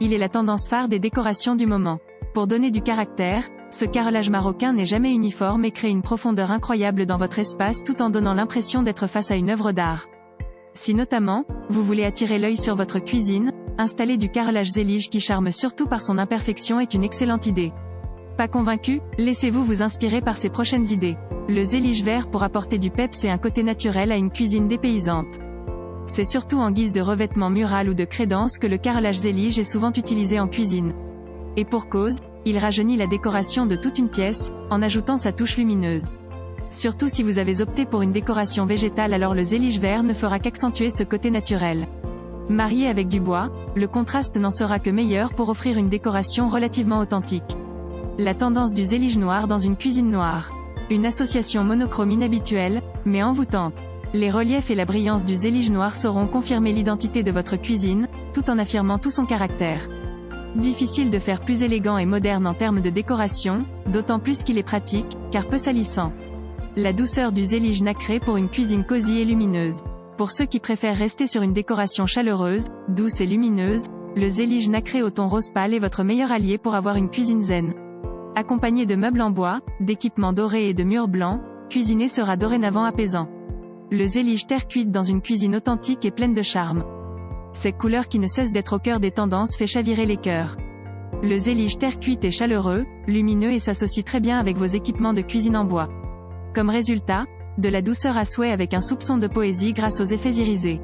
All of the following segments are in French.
Il est la tendance phare des décorations du moment. Pour donner du caractère, ce carrelage marocain n'est jamais uniforme et crée une profondeur incroyable dans votre espace tout en donnant l'impression d'être face à une œuvre d'art. Si notamment, vous voulez attirer l'œil sur votre cuisine, installer du carrelage Zélige qui charme surtout par son imperfection est une excellente idée. Pas convaincu? Laissez-vous vous inspirer par ses prochaines idées. Le Zélige vert pour apporter du peps et un côté naturel à une cuisine dépaysante. C'est surtout en guise de revêtement mural ou de crédence que le carrelage Zélige est souvent utilisé en cuisine. Et pour cause, il rajeunit la décoration de toute une pièce, en ajoutant sa touche lumineuse. Surtout si vous avez opté pour une décoration végétale, alors le Zélige vert ne fera qu'accentuer ce côté naturel. Marié avec du bois, le contraste n'en sera que meilleur pour offrir une décoration relativement authentique. La tendance du Zélige noir dans une cuisine noire. Une association monochrome inhabituelle, mais envoûtante. Les reliefs et la brillance du Zélige noir sauront confirmer l'identité de votre cuisine, tout en affirmant tout son caractère. Difficile de faire plus élégant et moderne en termes de décoration, d'autant plus qu'il est pratique, car peu salissant. La douceur du Zélige nacré pour une cuisine cosy et lumineuse. Pour ceux qui préfèrent rester sur une décoration chaleureuse, douce et lumineuse, le Zélige nacré au ton rose pâle est votre meilleur allié pour avoir une cuisine zen. Accompagné de meubles en bois, d'équipements dorés et de murs blancs, cuisiner sera dorénavant apaisant. Le Zélige terre cuite dans une cuisine authentique et pleine de charme. Ces couleurs qui ne cessent d'être au cœur des tendances fait chavirer les cœurs. Le Zélige terre cuite est chaleureux, lumineux et s'associe très bien avec vos équipements de cuisine en bois. Comme résultat, de la douceur à souhait avec un soupçon de poésie grâce aux effets irisés.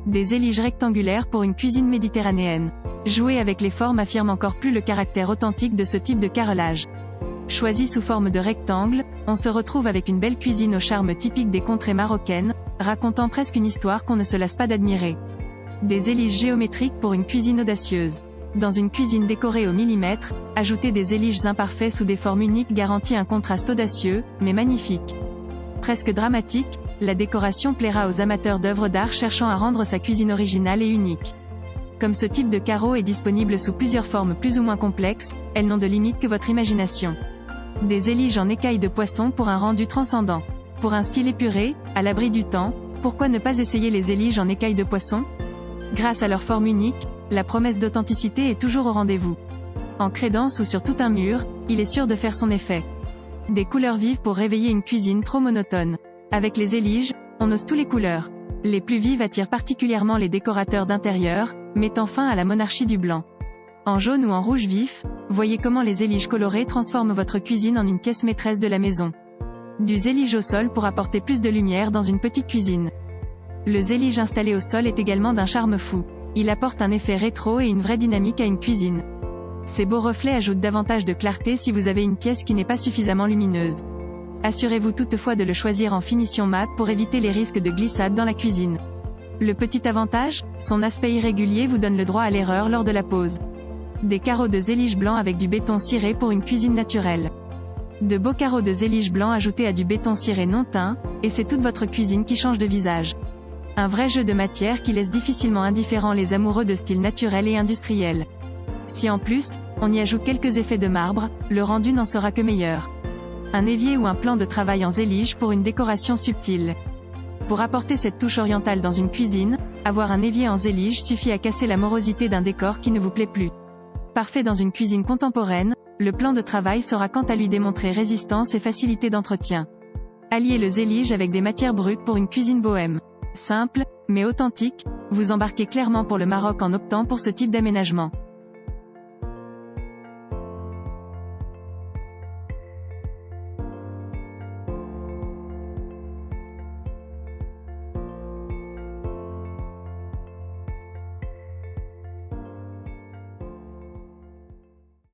Des Zéliges rectangulaires pour une cuisine méditerranéenne. Jouer avec les formes affirme encore plus le caractère authentique de ce type de carrelage. Choisi sous forme de rectangle, on se retrouve avec une belle cuisine au charme typique des contrées marocaines, racontant presque une histoire qu'on ne se lasse pas d'admirer. Des Zéliges géométriques pour une cuisine audacieuse. Dans une cuisine décorée au millimètre, ajouter des Zéliges imparfaits sous des formes uniques garantit un contraste audacieux, mais magnifique. Presque dramatique, la décoration plaira aux amateurs d'œuvres d'art cherchant à rendre sa cuisine originale et unique. Comme ce type de carreaux est disponible sous plusieurs formes plus ou moins complexes, elles n'ont de limite que votre imagination. Des Zéliges en écailles de poisson pour un rendu transcendant. Pour un style épuré, à l'abri du temps, pourquoi ne pas essayer les Zéliges en écailles de poisson? Grâce à leur forme unique, la promesse d'authenticité est toujours au rendez-vous. En crédence ou sur tout un mur, il est sûr de faire son effet. Des couleurs vives pour réveiller une cuisine trop monotone. Avec les Zéliges, on ose tous les couleurs. Les plus vives attirent particulièrement les décorateurs d'intérieur, mettant fin à la monarchie du blanc. En jaune ou en rouge vif, voyez comment les Zéliges colorés transforment votre cuisine en une pièce maîtresse de la maison. Du Zélige au sol pour apporter plus de lumière dans une petite cuisine. Le Zélige installé au sol est également d'un charme fou. Il apporte un effet rétro et une vraie dynamique à une cuisine. Ces beaux reflets ajoutent davantage de clarté si vous avez une pièce qui n'est pas suffisamment lumineuse. Assurez-vous toutefois de le choisir en finition mat pour éviter les risques de glissade dans la cuisine. Le petit avantage, son aspect irrégulier vous donne le droit à l'erreur lors de la pose. Des carreaux de Zélige blanc avec du béton ciré pour une cuisine naturelle. De beaux carreaux de Zélige blanc ajoutés à du béton ciré non teint, et c'est toute votre cuisine qui change de visage. Un vrai jeu de matière qui laisse difficilement indifférents les amoureux de style naturel et industriel. Si en plus, on y ajoute quelques effets de marbre, le rendu n'en sera que meilleur. Un évier ou un plan de travail en Zélige pour une décoration subtile. Pour apporter cette touche orientale dans une cuisine, avoir un évier en Zélige suffit à casser la morosité d'un décor qui ne vous plaît plus. Parfait dans une cuisine contemporaine, le plan de travail saura quant à lui démontrer résistance et facilité d'entretien. Alliez le Zélige avec des matières brutes pour une cuisine bohème. Simple, mais authentique, vous embarquez clairement pour le Maroc en optant pour ce type d'aménagement.